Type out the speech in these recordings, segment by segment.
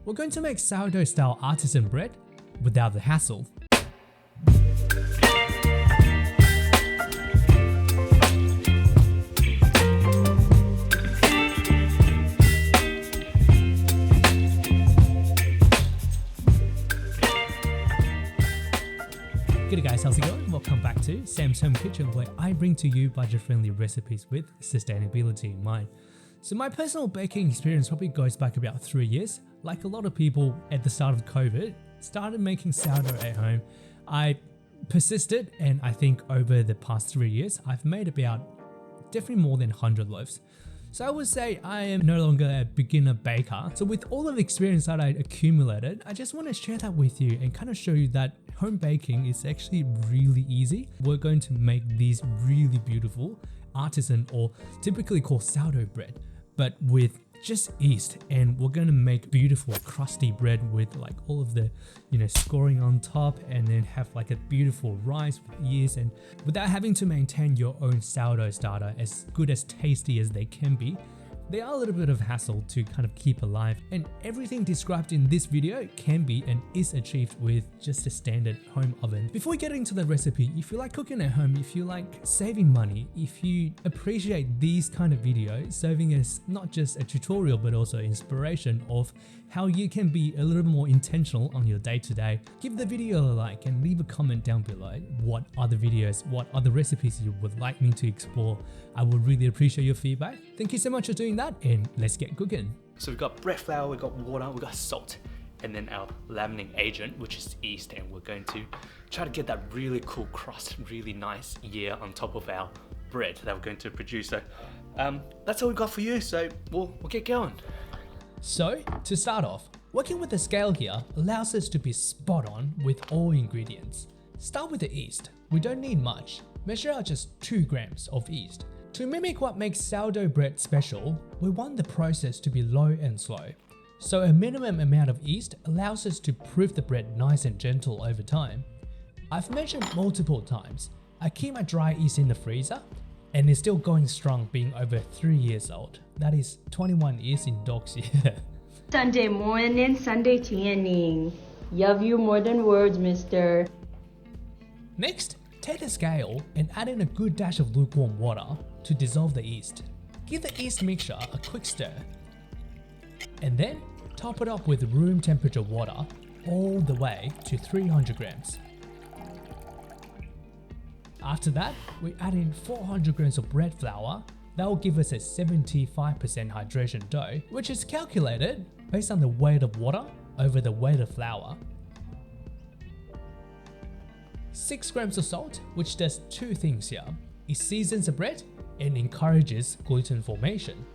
we're going to make sourdough style artisan bread without the hassle. G'day guys, how's it going? Welcome back to Sam's Home Kitchen, where I bring to you budget-friendly recipes with sustainability in mind. So my personal baking experience probably goes back about 3 years. Like a lot of people at the start of COVID, started making sourdough at home. I persisted, and I think over the past 3 years, I've made about definitely more than 100 loaves. So I would say I am no longer a beginner baker. So with all of the experience that I accumulated, I just want to share that with you and kind of show you that home baking is actually really easy. We're going to make these really beautiful artisan, or typically called sourdough bread, but with just yeast, and we're going to make beautiful crusty bread with like all of the scoring on top, and then have like a beautiful rice with yeast, and without having to maintain your own sourdough starter, as good as tasty as they can be, they are a little bit of hassle to kind of keep alive, and everything described in this video can be and is achieved with just a standard home oven. Before we get into the recipe, if you like cooking at home, if you like saving money, if you appreciate these kind of videos serving as not just a tutorial but also inspiration of how you can be a little more intentional on your day-to-day, give the video a like and leave a comment down below what other videos, what other recipes you would like me to explore. I would really appreciate your feedback. Thank you so much for doing that, and let's get cooking. So we've got bread flour, we've got water, we've got salt, and then our leavening agent, which is yeast, and we're going to try to get that really cool crust, really nice on top of our bread that we're going to produce. So that's all we've got for you, so we'll get going. So to start off, working with the scale here allows us to be spot on with all ingredients. Start with the yeast. We don't need much. Measure out just 2 grams of yeast. To mimic what makes sourdough bread special, we want the process to be low and slow. So a minimum amount of yeast allows us to proof the bread nice and gentle over time. I've mentioned multiple times, I keep my dry yeast in the freezer, and it's still going strong being over 3 years old. That is 21 years in dog's year. Sunday morning, Sunday tanning. Love you more than words, mister. Next, take the scale and add in a good dash of lukewarm water to dissolve the yeast. Give the yeast mixture a quick stir. And then top it up with room temperature water all the way to 300 grams. After that, we add in 400 grams of bread flour. That will give us a 75% hydration dough, which is calculated based on the weight of water over the weight of flour. 6 grams of salt, which does 2 things here. It seasons the bread and encourages gluten formation.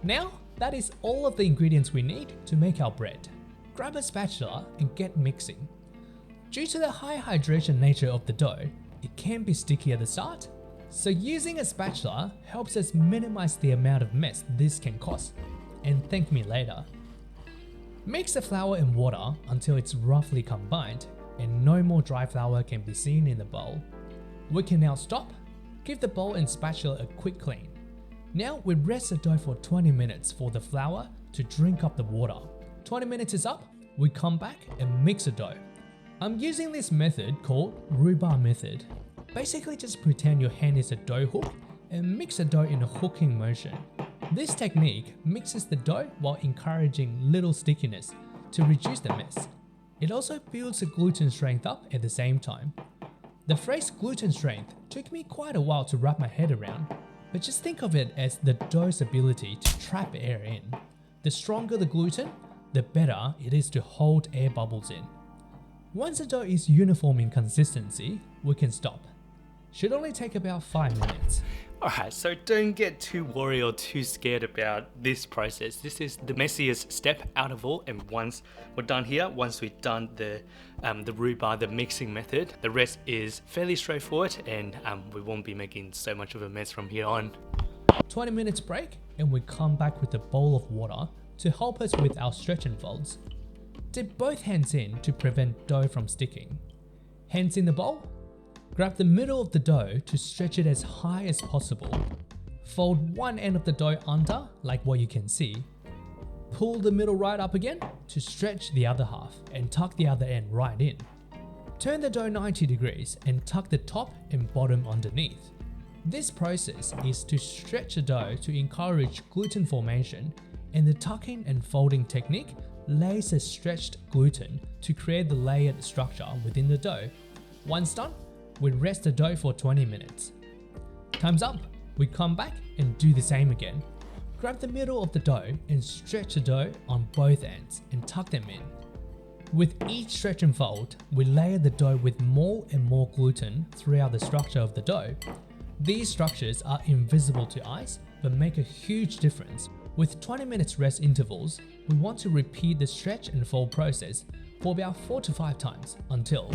Now, that is all of the ingredients we need to make our bread. Grab a spatula and get mixing. Due to the high hydration nature of the dough, it can be sticky at the start, so using a spatula helps us minimize the amount of mess this can cause, and thank me later. Mix the flour and water until it's roughly combined and no more dry flour can be seen in the bowl. We can now stop, give the bowl and spatula a quick clean. Now we rest the dough for 20 minutes for the flour to drink up the water. 20 minutes is up, we come back and mix the dough. I'm using this method called rhubarb method. Basically just pretend your hand is a dough hook and mix the dough in a hooking motion. This technique mixes the dough while encouraging little stickiness to reduce the mess. It also builds the gluten strength up at the same time. The phrase gluten strength took me quite a while to wrap my head around, but just think of it as the dough's ability to trap air in. The stronger the gluten, the better it is to hold air bubbles in. Once the dough is uniform in consistency, we can stop. Should only take about 5 minutes. Alright, so don't get too worried or too scared about this process. This is the messiest step out of all, and once we're done here, once we've done the rhubarb, the mixing method, the rest is fairly straightforward, and we won't be making so much of a mess from here on. 20 minutes break, and we come back with a bowl of water to help us with our stretch and folds. Dip both hands in to prevent dough from sticking. Hands in the bowl. Grab the middle of the dough to stretch it as high as possible. Fold one end of the dough under, like what you can see. Pull the middle right up again to stretch the other half and tuck the other end right in. Turn the dough 90 degrees and tuck the top and bottom underneath. This process is to stretch the dough to encourage gluten formation, and the tucking and folding technique lays a stretched gluten to create the layered structure within the dough. Once done, we rest the dough for 20 minutes. Time's up, we come back and do the same again. Grab the middle of the dough and stretch the dough on both ends and tuck them in. With each stretch and fold, we layer the dough with more and more gluten throughout the structure of the dough. These structures are invisible to eyes but make a huge difference. With 20 minutes rest intervals, we want to repeat the stretch and fold process for about 4 to 5 times until...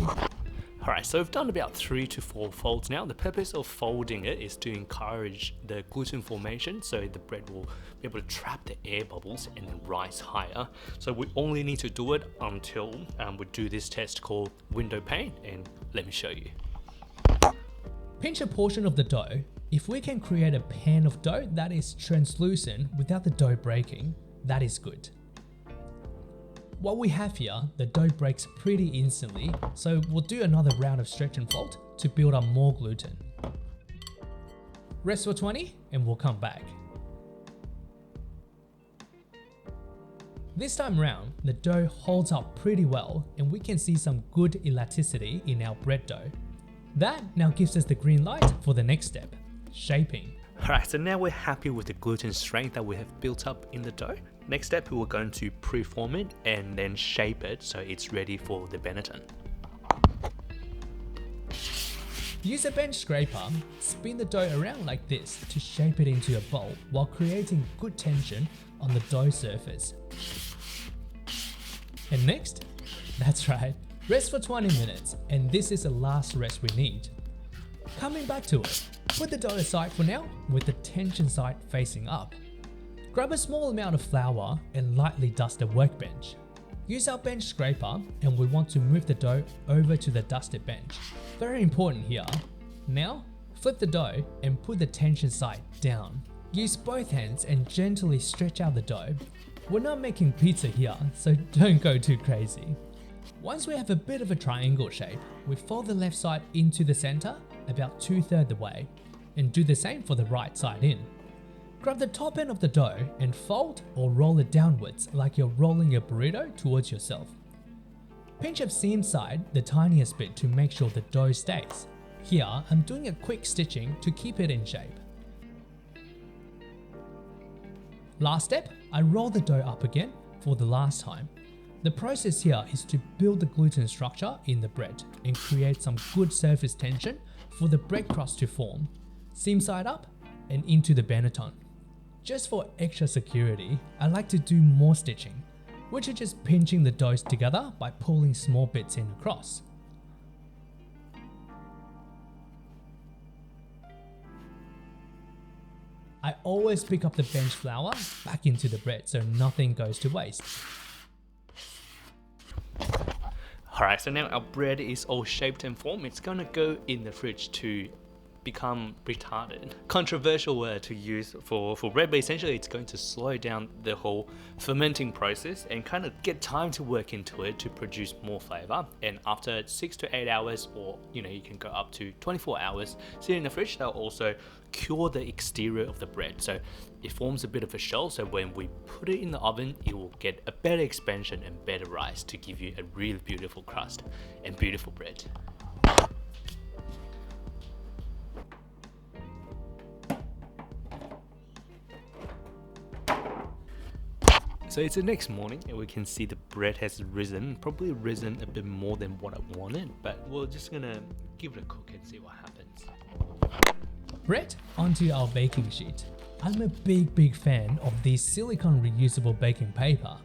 Alright, so we've done about 3 to 4 folds now. The purpose of folding it is to encourage the gluten formation so the bread will be able to trap the air bubbles and then rise higher. So we only need to do it until we do this test called window pane, and let me show you. Pinch a portion of the dough. If we can create a pan of dough that is translucent without the dough breaking, that is good. What we have here, the dough breaks pretty instantly, so we'll do another round of stretch and fold to build up more gluten. Rest for 20 and we'll come back. This time round, the dough holds up pretty well and we can see some good elasticity in our bread dough. That now gives us the green light for the next step, shaping. Alright, so now we're happy with the gluten strength that we have built up in the dough. Next step, we're going to pre-form it and then shape it so it's ready for the Benetton. Use a bench scraper, spin the dough around like this to shape it into a bowl while creating good tension on the dough surface. And next, that's right, rest for 20 minutes, and this is the last rest we need. Coming back to it, put the dough aside for now with the tension side facing up. Grab a small amount of flour and lightly dust the workbench. Use our bench scraper and we want to move the dough over to the dusted bench. Very important here. Now, flip the dough and put the tension side down. Use both hands and gently stretch out the dough. We're not making pizza here, so don't go too crazy. Once we have a bit of a triangle shape, we fold the left side into the center about 2/3 the way, and do the same for the right side in. Grab the top end of the dough and fold or roll it downwards like you're rolling a burrito towards yourself. Pinch up seam side the tiniest bit to make sure the dough stays. Here, I'm doing a quick stitching to keep it in shape. Last step, I roll the dough up again for the last time. The process here is to build the gluten structure in the bread and create some good surface tension for the bread crust to form. Seam side up and into the Benetton. Just for extra security, I like to do more stitching, which is just pinching the doughs together by pulling small bits in across. I always pick up the bench flour back into the bread so nothing goes to waste. Alright, so now our bread is all shaped and formed. It's gonna go in the fridge to become retarded. Controversial word to use for bread, but essentially it's going to slow down the whole fermenting process and kind of get time to work into it to produce more flavor. And after 6 to 8 hours, or you can go up to 24 hours sitting in the fridge, they'll also cure the exterior of the bread. So it forms a bit of a shell, so when we put it in the oven, it will get a better expansion and better rise to give you a really beautiful crust and beautiful bread. So it's the next morning and we can see the bread has risen, probably risen a bit more than what I wanted, but we're just gonna give it a cook and see what happens. Bread onto our baking sheet. I'm a big fan of this silicone reusable baking paper.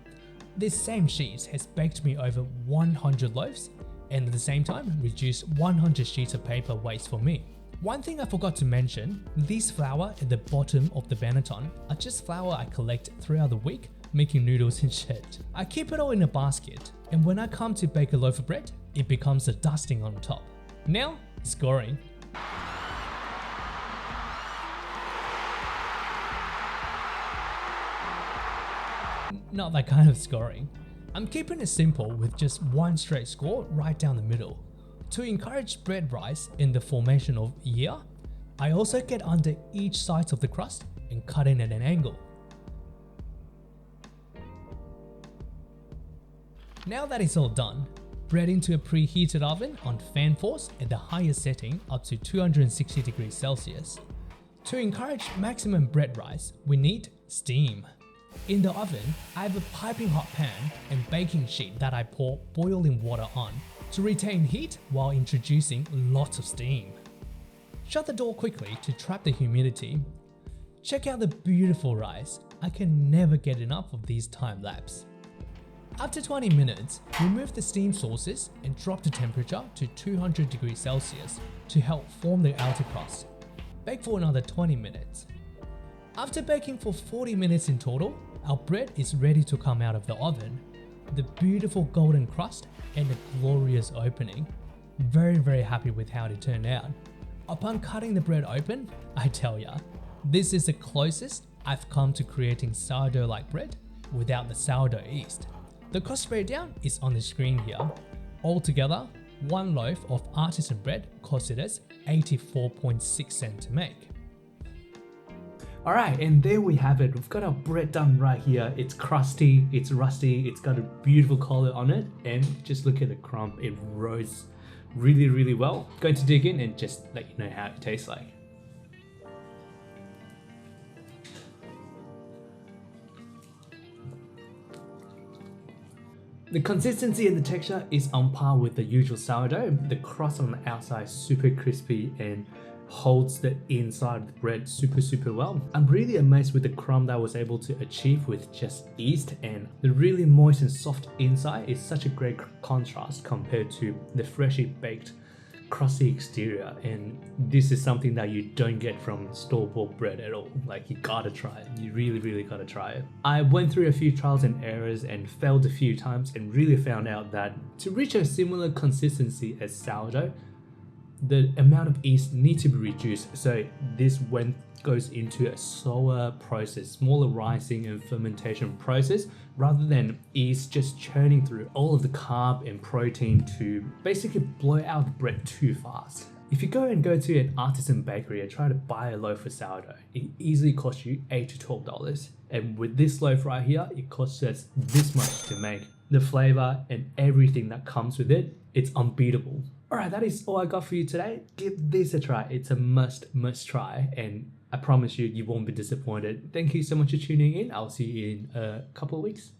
This same sheet has baked me over 100 loaves and at the same time reduced 100 sheets of paper waste for me. One thing I forgot to mention, this flour at the bottom of the Benetton are just flour I collect throughout the week making noodles and shit. I keep it all in a basket, and when I come to bake a loaf of bread, it becomes a dusting on top. Now, scoring. not that kind of scoring. I'm keeping it simple with just one straight score right down the middle. To encourage bread rise in the formation of year, I also get under each side of the crust and cut in at an angle. Now that it's all done, bread into a preheated oven on fan force at the highest setting up to 260 degrees Celsius. To encourage maximum bread rise, we need steam. In the oven, I have a piping hot pan and baking sheet that I pour boiling water on to retain heat while introducing lots of steam. Shut the door quickly to trap the humidity. Check out the beautiful rise. I can never get enough of these time lapse. After 20 minutes, remove the steam sources and drop the temperature to 200 degrees Celsius to help form the outer crust. Bake for another 20 minutes. After baking for 40 minutes in total, our bread is ready to come out of the oven. The beautiful golden crust and a glorious opening. Very happy with how it turned out. Upon cutting the bread open, I tell ya, this is the closest I've come to creating sourdough-like bread without the sourdough yeast. The cost breakdown is on the screen here. Altogether, one loaf of artisan bread costed us 84.6 cents to make. Alright, and there we have it. We've got our bread done right here. It's crusty, it's rusty, it's got a beautiful color on it, and just look at the crumb. It rose really well. Going to dig in and just let you know how it tastes like. The consistency and the texture is on par with the usual sourdough. The crust on the outside is super crispy and holds the inside of the bread super well. I'm really amazed with the crumb that I was able to achieve with just yeast, and the really moist and soft inside is such a great contrast compared to the freshly baked crusty exterior, and this is something that you don't get from store-bought bread at all. Like, you gotta try it. You really gotta try it. I went through a few trials and errors and failed a few times and really found out that to reach a similar consistency as sourdough, the amount of yeast needs to be reduced. So this goes into a slower process, smaller rising and fermentation process, rather than yeast just churning through all of the carb and protein to basically blow out the bread too fast. If you go to an artisan bakery and try to buy a loaf of sourdough, it easily costs you $8 to $12. And with this loaf right here, it costs us this much to make. The flavor and everything that comes with it, it's unbeatable. Alright, that is all I got for you today. Give this a try. It's a must try, and I promise you, you won't be disappointed. Thank you so much for tuning in. I'll see you in a couple of weeks.